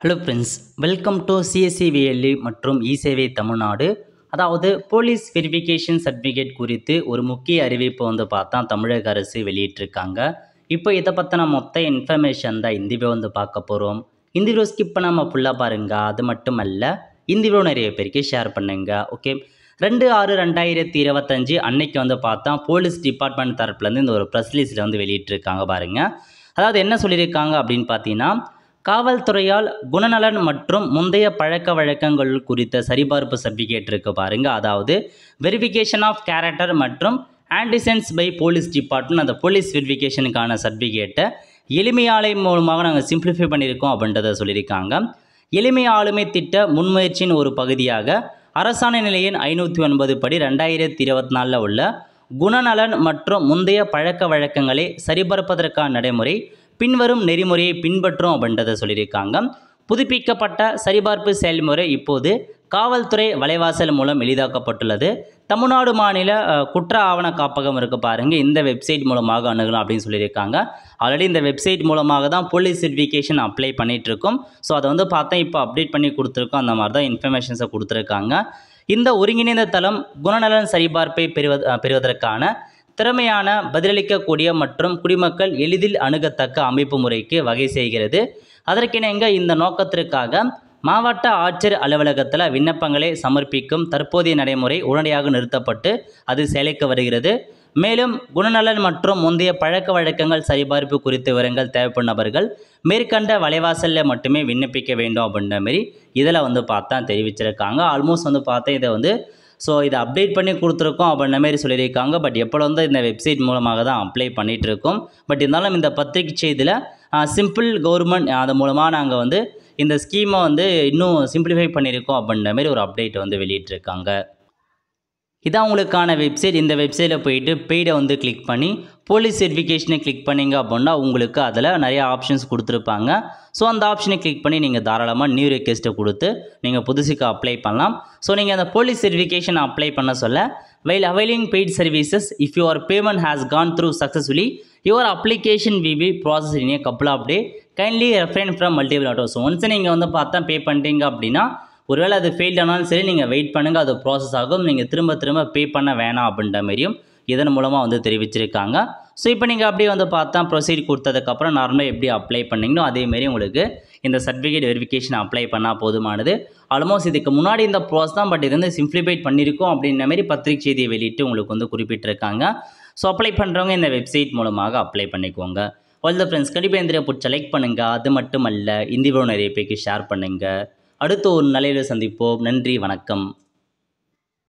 Hello friends, welcome to சிஎஸ்சிவிஎல்இ மற்றும் இசேவை தமிழ்நாடு. அதாவது police verification certificate குறித்து ஒரு முக்கிய அறிவிப்பு பார்த்தா தமிழக அரசு வெளியிட்டிருக்காங்க. இப்போ இதை பற்றின மொத்த இன்ஃபர்மேஷன் தான் இந்த வீடியோ பார்க்க போகிறோம். இந்த வீடியோ ஸ்கிப் பண்ணாமல் ஃபுல்லாக பாருங்கள். அது மட்டும் அல்ல, இந்த வீடியோ நிறைய பேருக்கு ஷேர் பண்ணுங்க. ஓகே, 2/6/2025 அன்னைக்கு பார்த்தா போலீஸ் டிபார்ட்மெண்ட் தரப்புலேருந்து இந்த ஒரு ப்ரெஸ் ரிலீஸில் வெளியிட்டிருக்காங்க பாருங்கள். அதாவது என்ன சொல்லியிருக்காங்க அப்படின்னு பார்த்தீங்கன்னா, காவல்துறையால் குணநலன் மற்றும் முந்தைய பழக்க வழக்கங்கள் குறித்த சரிபார்ப்பு சர்டிஃபிகேட் இருக்கு பாருங்க. அதாவது வெரிஃபிகேஷன் ஆஃப் கேரக்டர் மற்றும் ஆன்டிசென்ஸ் பை போலீஸ் டிபார்ட்மெண்ட், அந்த போலீஸ் வெரிஃபிகேஷனுக்கான சர்டிஃபிகேட்டை எளிமை ஆலை மூலமாக நாங்கள் சிம்பிளிஃபை பண்ணியிருக்கோம் அப்படின்றத சொல்லியிருக்காங்க. எளிமை ஆளுமை திட்ட முன்முயற்சியின் ஒரு பகுதியாக அரசாணை நிலையின் 509 படி 2024 உள்ள குணநலன் மற்றும் முந்தைய பழக்க வழக்கங்களை சரிபார்ப்பதற்கான நடைமுறை பின்வரும் நெறிமுறையை பின்பற்றும் அப்படின்றத சொல்லியிருக்காங்க. புதுப்பிக்கப்பட்ட சரிபார்ப்பு செயல்முறை இப்போது காவல்துறை வலைவாசல் மூலம் எளிதாக்கப்பட்டுள்ளது. தமிழ்நாடு மாநில குற்ற ஆவண காப்பகம் இருக்குது பாருங்கள், இந்த வெப்சைட் மூலமாக அணுகலாம் அப்படின்னு சொல்லியிருக்காங்க. ஆல்ரெடி இந்த வெப்சைட் மூலமாக தான் போலீஸ் வெரிஃபிகேஷன் அப்ளை பண்ணிகிட்ருக்கோம். ஸோ அதை பார்த்தா இப்போ அப்டேட் பண்ணி கொடுத்துருக்கோம். அந்த மாதிரி தான் இன்ஃபர்மேஷன்ஸை கொடுத்துருக்காங்க. இந்த ஒருங்கிணைந்த தளம் குணநலன் சரிபார்ப்பை பெறுவதற்கான திறமையான, பதிலளிக்கக்கூடிய மற்றும் குடிமக்கள் எளிதில் அணுகத்தக்க அமைப்பு முறைக்கு வகை செய்கிறது. அதற்கிணங்க இந்த நோக்கத்திற்காக மாவட்ட ஆட்சியர் அலுவலகத்தில் விண்ணப்பங்களை சமர்ப்பிக்கும் தற்போதைய நடைமுறை உடனடியாக நிறுத்தப்பட்டு அது செயலுக்கு வருகிறது. மேலும் குணநலன் மற்றும் முந்தைய பழக்க வழக்கங்கள் சரிபார்ப்பு குறித்த விவரங்கள் தேவைப்படும் நபர்கள் மேற்கண்ட வலைவாசலில் மட்டுமே விண்ணப்பிக்க வேண்டும் அப்படின்ற மாரி இதில் பார்த்தா தெரிவிச்சிருக்காங்க. ஆல்மோஸ்ட் பார்த்தா இதை இதை அப்டேட் பண்ணி கொடுத்துருக்கோம் அப்படின்ற மாரி சொல்லியிருக்காங்க. பட் எப்போ இந்த வெப்சைட் மூலமாக தான் அப்ளை பண்ணிகிட்டு இருக்கோம். பட் இருந்தாலும் இந்த பத்திரிகை செய்தியில் சிம்பிள் கவர்மெண்ட் அது மூலமாக நாங்கள் இந்த ஸ்கீமை இன்னும் சிம்பிளிஃபை பண்ணியிருக்கோம் அப்படின்ற மாரி ஒரு அப்டேட் வெளியிட்டிருக்காங்க. இதான் உங்களுக்கான வெப்சைட். இந்த வெப்சைட்டில் போயிட்டு பெய்டை கிளிக் பண்ணி போலீஸ் வெரிஃபிகேஷனை கிளிக் பண்ணிங்க அப்படின்னா உங்களுக்கு அதில் நிறைய ஆப்ஷன்ஸ் கொடுத்துருப்பாங்க. ஸோ அந்த ஆப்ஷனை கிளிக் பண்ணி நீங்கள் தாராளமாக நியூ ரெக்வெஸ்ட்டை கொடுத்து நீங்கள் புதுசுக்கு அப்ளை பண்ணலாம். ஸோ நீங்கள் அந்த போலீஸ் வெரிஃபிகேஷன் அப்ளை பண்ண சொல்ல, while availing paid services, if your payment has gone through successfully, your application will be processed in a couple of days. Kindly refrain from multiple orders. So once நீங்கள் பார்த்தா பே பண்ணிட்டீங்க அப்படின்னா, ஒருவேளை அது failed ஆனாலும் சரி, நீங்கள் வெயிட் பண்ணுங்கள், அது ப்ராசஸ் ஆகும். நீங்கள் திரும்ப பே பண்ண வேணாம் அப்படின்ற மாதிரியும் இதன் மூலமாக தெரிவிச்சிருக்காங்க. ஸோ இப்போ நீங்கள் அப்படியே பார்த்தா ப்ரொசீட் கொடுத்ததுக்கப்புறம் நார்மலாக எப்படி அப்ளை பண்ணிங்களோ அதேமாரி உங்களுக்கு இந்த சர்டிஃபிகேட் வெரிஃபிகேஷன் அப்ளை பண்ணால் போதுமானது. ஆல்மோஸ்ட் இதுக்கு முன்னாடி இந்த ப்ராசஸ் தான், பட் இது சிம்பிளிஃபைட் பண்ணியிருக்கோம் அப்படின்ற மாதிரி பத்திரிகை செய்தியை வெளியிட்டு உங்களுக்கு குறிப்பிட்டிருக்காங்க. ஸோ அப்ளை பண்ணுறவங்க இந்த வெப்சைட் மூலமாக அப்ளை பண்ணிக்கோங்க. ஆல் த ஃப்ரெண்ட்ஸ், கண்டிப்பாக இந்த பிடிச்ச லைக் பண்ணுங்கள். அது மட்டும் அல்ல, இந்த வீடியோ நிறைய பேருக்கு ஷேர் பண்ணுங்கள். அடுத்து ஒரு நிலையில் சந்திப்போம். நன்றி, வணக்கம்.